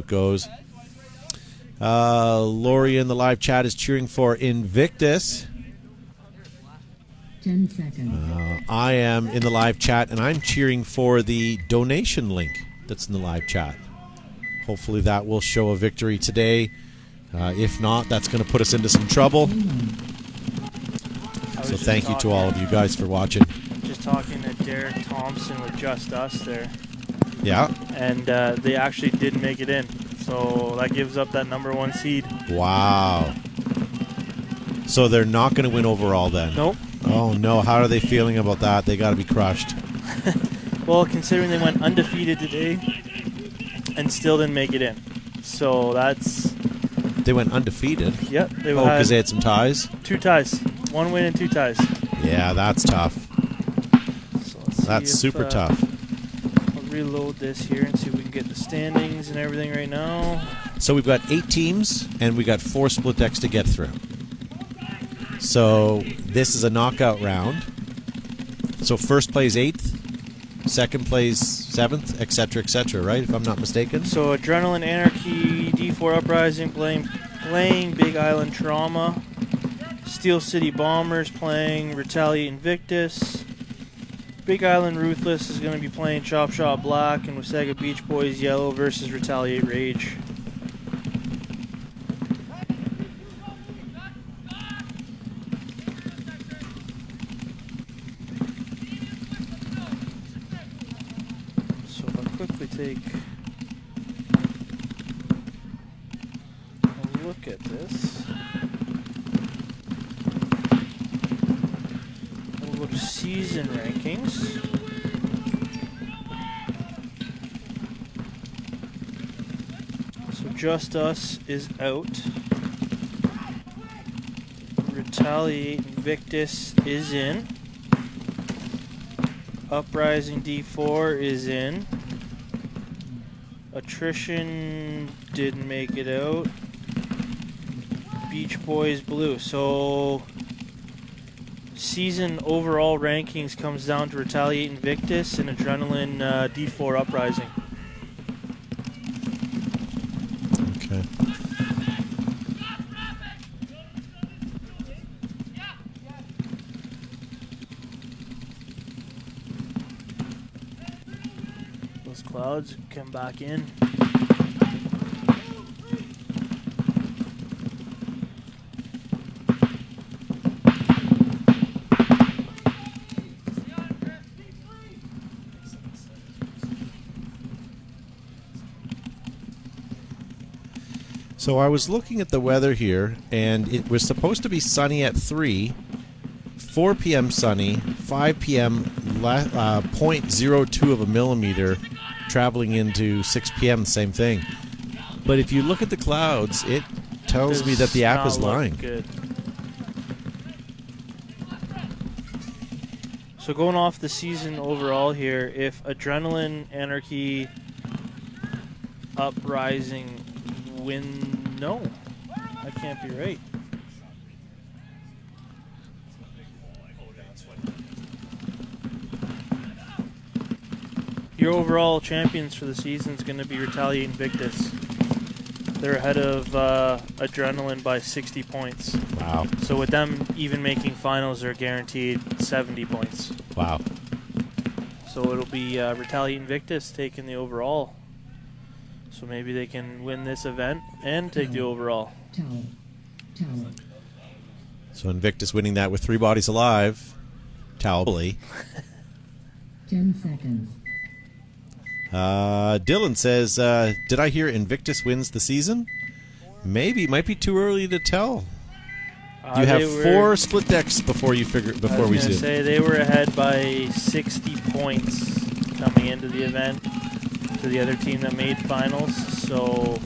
It goes. Lori in the live chat is cheering for Invictus. 10 seconds. I am in the live chat, and I'm cheering for the donation link that's in the live chat. Hopefully that will show a victory today. If not, that's going to put us into some trouble. So thank you to all of you guys for watching. Just talking to Derek Thompson with Just Us there. Yeah. And they actually didn't make it in. So that gives up that #1 seed. Wow. So they're not going to win overall then? Nope. Oh no, how are they feeling about that? They got to be crushed. Well, considering they went undefeated today and still didn't make it in. So that's... They went undefeated? Yep. They because they had some ties? 2 ties. 1 win and 2 ties. Yeah, that's tough. So that's super tough. I'll reload this here and see if we can get the standings and everything right now. So we've got 8 teams, and we got 4 split decks to get through. So this is a knockout round. So first plays 8th, second plays 7th, etc., right? If I'm not mistaken. So Adrenaline Anarchy, D4 Uprising playing Big Island Trauma. Steel City Bombers playing Retaliate Invictus. Big Island Ruthless is going to be playing Chop Shop Black, and Wasaga Beach Boys Yellow versus Retaliate Rage. So if I quickly take a look at this. We'll go to season rankings. So Just Us is out. Retaliate Invictus is in. Uprising D4 is in. Attrition didn't make it out. Beach Boys Blue. So season overall rankings comes down to Retaliate Invictus and Adrenaline D4 Uprising. Okay. Those clouds come back in. So I was looking at the weather here, and it was supposed to be sunny at 3, 4 p.m. sunny, 5 p.m. 0.02 of a millimeter, traveling into 6 p.m. same thing. But if you look at the clouds, it tells me that the app is lying. Good. So going off the season overall here, if Adrenaline Anarchy Uprising win... No, that can't be right. Your overall champions for the season is going to be Retaliate Invictus. They're ahead of Adrenaline by 60 points. Wow. So with them even making finals, they're guaranteed 70 points. Wow. So it'll be Retaliate Invictus taking the overall. So maybe they can win this event and take the overall. So Invictus winning that with 3 bodies alive. Towelly. 10 seconds. Dylan says, did I hear Invictus wins the season? Maybe. Might be too early to tell. You have 4 split decks before you figure we zoom. I was going to say they were ahead by 60 points coming into the event to the other team that made finals. So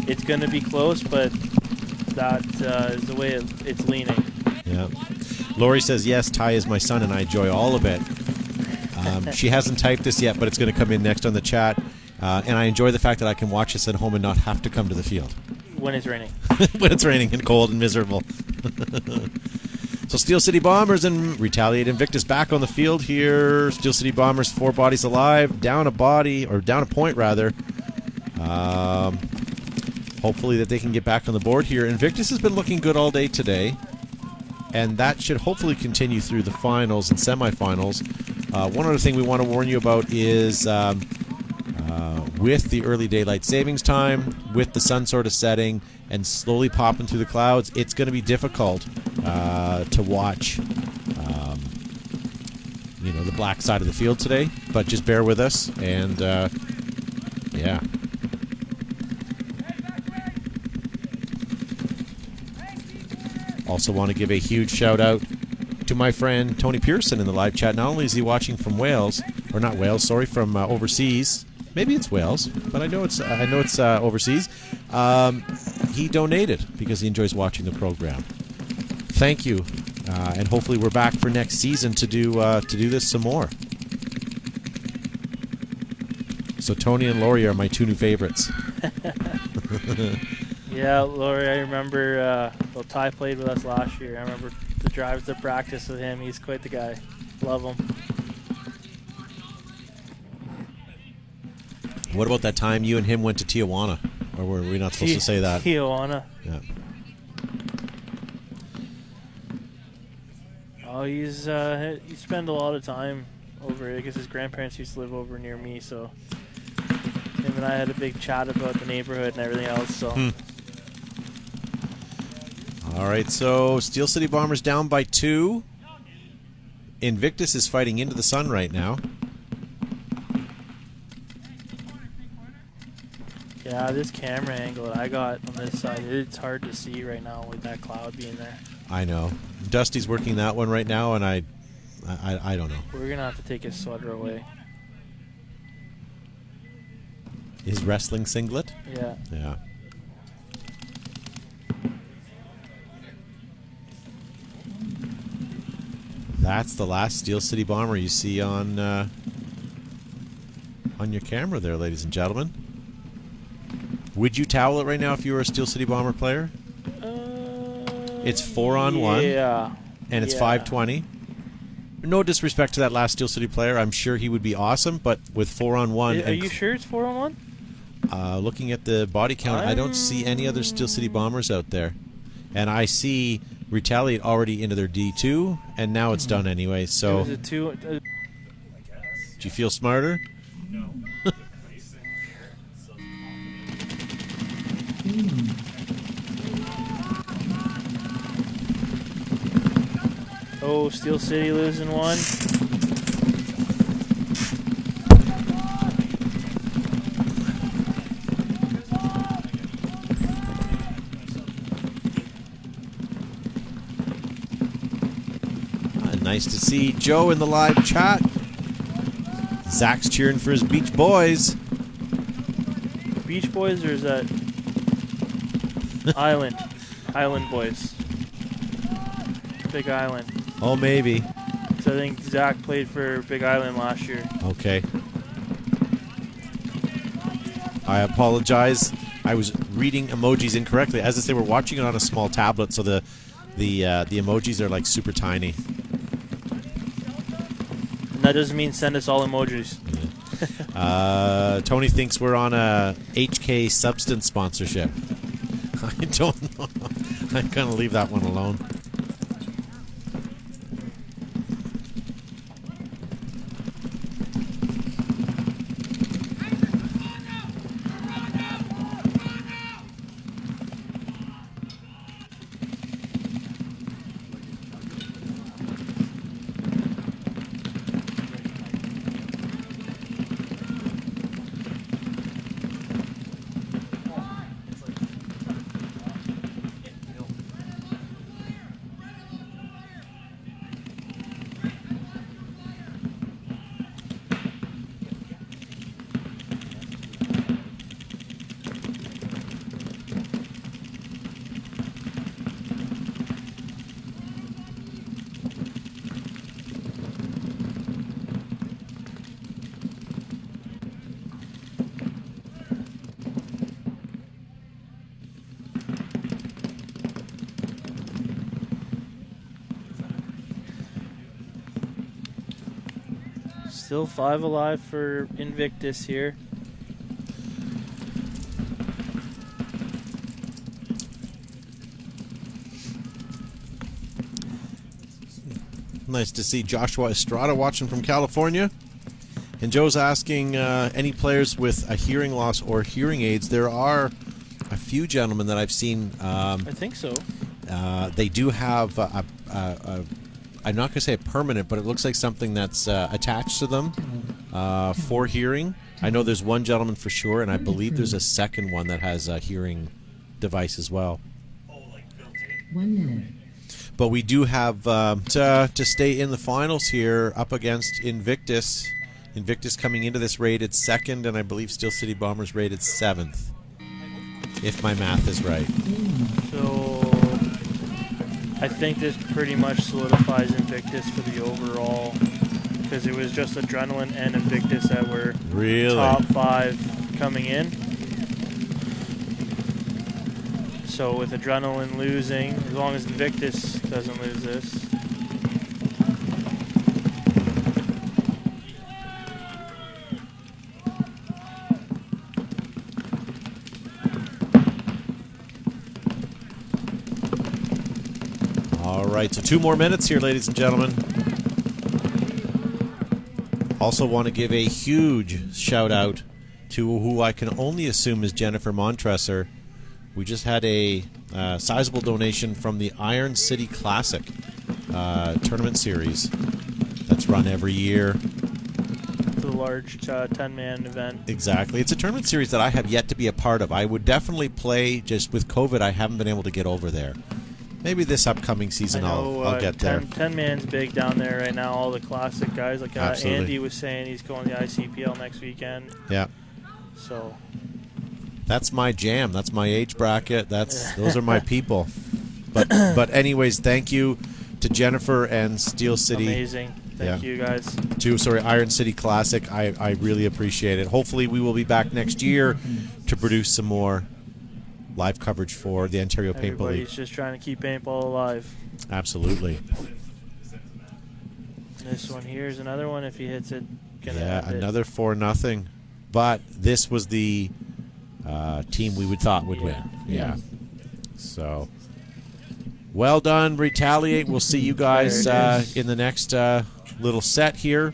it's going to be close, but that is the way it's leaning. Yeah. Lori says, yes, Ty is my son, and I enjoy all of it. She hasn't typed this yet, but it's going to come in next on the chat. And I enjoy the fact that I can watch this at home and not have to come to the field. When it's raining. When it's raining and cold and miserable. So Steel City Bombers and Retaliate Invictus back on the field here. Steel City Bombers, 4 bodies alive, down a body, or down a point rather. Hopefully that they can get back on the board here. Invictus has been looking good all day today, and that should hopefully continue through the finals and semifinals. One other thing we want to warn you about is with the early daylight savings time, with the sun sort of setting and slowly popping through the clouds, it's going to be difficult to watch the black side of the field today, but just bear with us, and yeah. Also want to give a huge shout out to my friend Tony Pearson in the live chat. Not only is he watching from Wales, or not Wales, sorry, from overseas. Maybe it's Wales, but I know it's overseas. He donated because he enjoys watching the program. Thank you, and hopefully we're back for next season to do this some more. So Tony and Laurie are my two new favorites. Yeah, Laurie, I remember Ty played with us last year. I remember the drives to practice with him. He's quite the guy. Love him. What about that time you and him went to Tijuana? Or were we not supposed to say that? Tijuana. Yeah. Oh, he spent a lot of time over. I guess his grandparents used to live over near me, so him and I had a big chat about the neighborhood and everything else. So. All right, so Steel City Bombers down by 2. Invictus is fighting into the sun right now. Yeah, this camera angle that I got on this side, it's hard to see right now with that cloud being there. I know. Dusty's working that one right now, and I don't know. We're going to have to take his sweater away. His wrestling singlet? Yeah. Yeah. That's the last Steel City Bomber you see on your camera there, ladies and gentlemen. Would you towel it right now if you were a Steel City Bomber player? It's 4-on-1. Yeah. And it's 520. No disrespect to that last Steel City player. I'm sure he would be awesome, but with 4-on-1... Are you sure it's 4-on-1? Looking at the body count, I don't see any other Steel City Bombers out there. And I see Retaliate already into their D2, and now it's done anyway, so... Is it 2? Do you feel smarter? No. Oh, Steel City losing 1. Nice to see Joe in the live chat. Zach's cheering for his Beach Boys. Beach Boys, or is that Island? Island Boys. Big Island. Oh, maybe. So I think Zach played for Big Island last year. Okay. I apologize. I was reading emojis incorrectly. As I say, we're watching it on a small tablet, so the emojis are like super tiny. And that doesn't mean send us all emojis. Yeah. Tony thinks we're on a HK substance sponsorship. I don't know. I'm gonna leave that one alone. Still 5 alive for Invictus here. Nice to see Joshua Estrada watching from California. And Joe's asking any players with a hearing loss or hearing aids. There are a few gentlemen that I've seen. I think so. They do have I'm not going to say a permanent, but it looks like something that's attached to them for hearing. I know there's one gentleman for sure, and I believe there's a second one that has a hearing device as well. 1 minute. But we do have to stay in the finals here up against Invictus. Invictus coming into this rated second, and I believe Steel City Bombers rated 7th, if my math is right. So I think this pretty much solidifies Invictus for the overall, because it was just Adrenaline and Invictus that were Really? top 5 coming in. So with Adrenaline losing, as long as Invictus doesn't lose this. All right, so 2 more minutes here, ladies and gentlemen. Also want to give a huge shout out to who I can only assume is Jennifer Montresor. We just had a sizable donation from the Iron City Classic tournament series that's run every year. The large 10-man event. Exactly. It's a tournament series that I have yet to be a part of. I would definitely play. Just with COVID, I haven't been able to get over there. Maybe this upcoming season I'll get there. 10-man's big down there right now, all the classic guys. Like Absolutely. Andy was saying he's going to the ICPL next weekend. Yeah. So That's my jam. That's my age bracket. Those are my people. But anyways, thank you to Jennifer and Steel City. amazing. Thank you guys. Iron City Classic. I really appreciate it. Hopefully we will be back next year to produce some more live coverage for the Ontario Paintball League. Everybody's just trying to keep paintball alive. Absolutely. This one here is another one. If he hits it, gonna Yeah, end it. another 4-0. But this was the team we would thought would win. Yeah. So, well done, Retaliate. We'll see you guys There it is. in the next little set here.